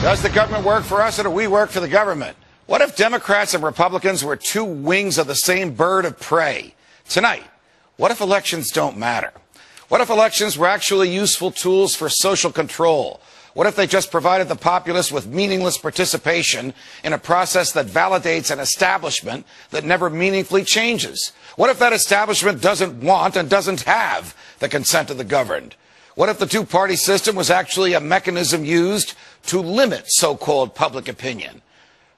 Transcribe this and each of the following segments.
Does the government work for us or do we work for the government? What if Democrats and Republicans were two wings of the same bird of prey? Tonight, what if elections don't matter? What if elections were actually useful tools for social control? What if they just provided the populace with meaningless participation in a process that validates an establishment that never meaningfully changes? What if that establishment doesn't want and doesn't have the consent of the governed? What if the two-party system was actually a mechanism used to limit so-called public opinion?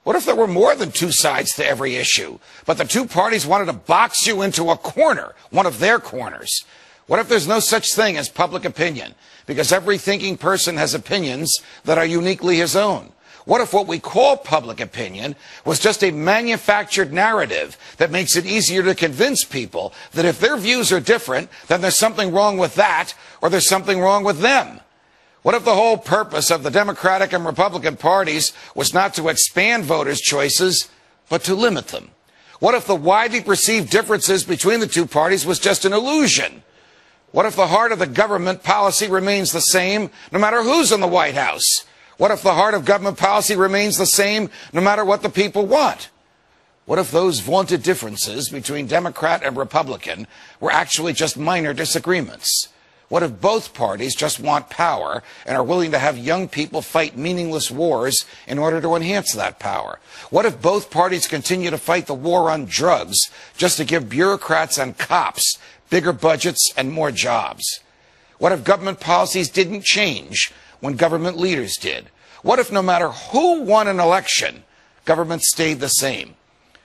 What if there were more than two sides to every issue, but the two parties wanted to box you into a corner, one of their corners? What if there's no such thing as public opinion, because every thinking person has opinions that are uniquely his own? What if what we call public opinion was just a manufactured narrative that makes it easier to convince people that if their views are different, then there's something wrong with that, or there's something wrong with them? What if the whole purpose of the Democratic and Republican parties was not to expand voters' choices, but to limit them? What if the widely perceived differences between the two parties was just an illusion? What if the heart of the government policy remains the same no matter who's in the White House? What if the heart of government policy remains the same no matter what the people want? What if those vaunted differences between Democrat and Republican were actually just minor disagreements? What if both parties just want power and are willing to have young people fight meaningless wars in order to enhance that power? What if both parties continue to fight the war on drugs just to give bureaucrats and cops bigger budgets and more jobs? What if government policies didn't change when government leaders did? What if no matter who won an election, government stayed the same?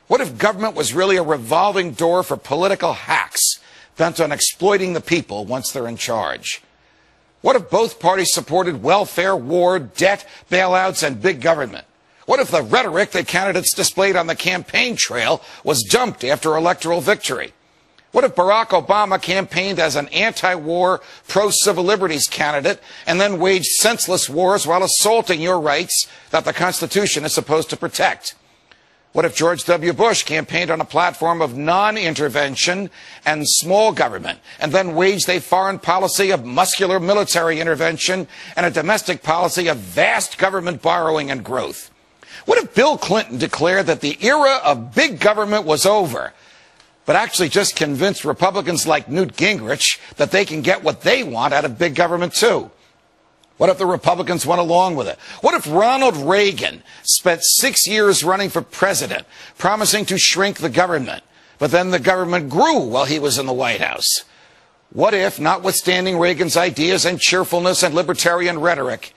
What if government was really a revolving door for political hacks bent on exploiting the people once they're in charge? What if both parties supported welfare, war, debt, bailouts, and big government? What if the rhetoric that candidates displayed on the campaign trail was dumped after electoral victory? What if Barack Obama campaigned as an anti-war, pro-civil liberties candidate and then waged senseless wars while assaulting your rights that the Constitution is supposed to protect? What if George W. Bush campaigned on a platform of non-intervention and small government and then waged a foreign policy of muscular military intervention and a domestic policy of vast government borrowing and growth? What if Bill Clinton declared that the era of big government was over, but actually just convinced Republicans like Newt Gingrich that they can get what they want out of big government too? What if the Republicans went along with it? What if Ronald Reagan spent 6 years running for president, promising to shrink the government, but then the government grew while he was in the White House? What if, notwithstanding Reagan's ideas and cheerfulness and libertarian rhetoric,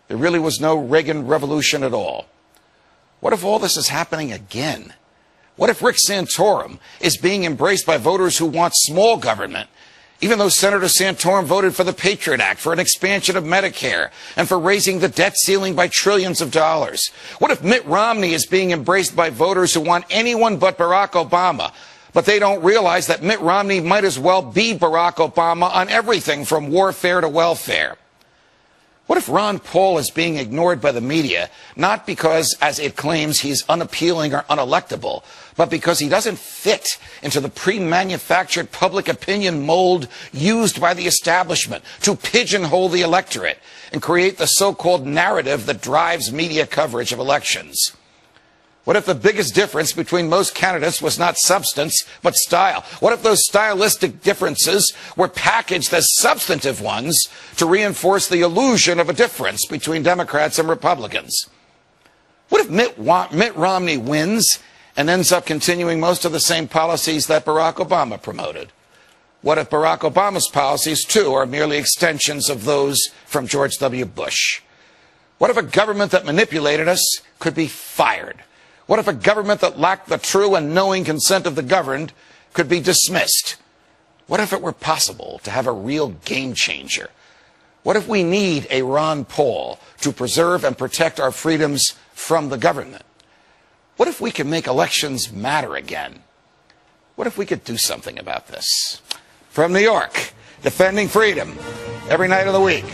there really was no Reagan revolution at all? What if all this is happening again? What if Rick Santorum is being embraced by voters who want small government, even though Senator Santorum voted for the Patriot Act, for an expansion of Medicare, and for raising the debt ceiling by trillions of dollars? What if Mitt Romney is being embraced by voters who want anyone but Barack Obama, but they don't realize that Mitt Romney might as well be Barack Obama on everything from warfare to welfare? What if Ron Paul is being ignored by the media, not because, as it claims, he's unappealing or unelectable, but because he doesn't fit into the pre-manufactured public opinion mold used by the establishment to pigeonhole the electorate and create the so-called narrative that drives media coverage of elections? What if the biggest difference between most candidates was not substance, but style? What if those stylistic differences were packaged as substantive ones to reinforce the illusion of a difference between Democrats and Republicans? What if Mitt Romney wins and ends up continuing most of the same policies that Barack Obama promoted? What if Barack Obama's policies, too, are merely extensions of those from George W. Bush? What if a government that manipulated us could be fired? What if a government that lacked the true and knowing consent of the governed could be dismissed? What if it were possible to have a real game changer? What if we need a Ron Paul to preserve and protect our freedoms from the government? What if we could make elections matter again? What if we could do something about this? From New York, defending freedom every night of the week.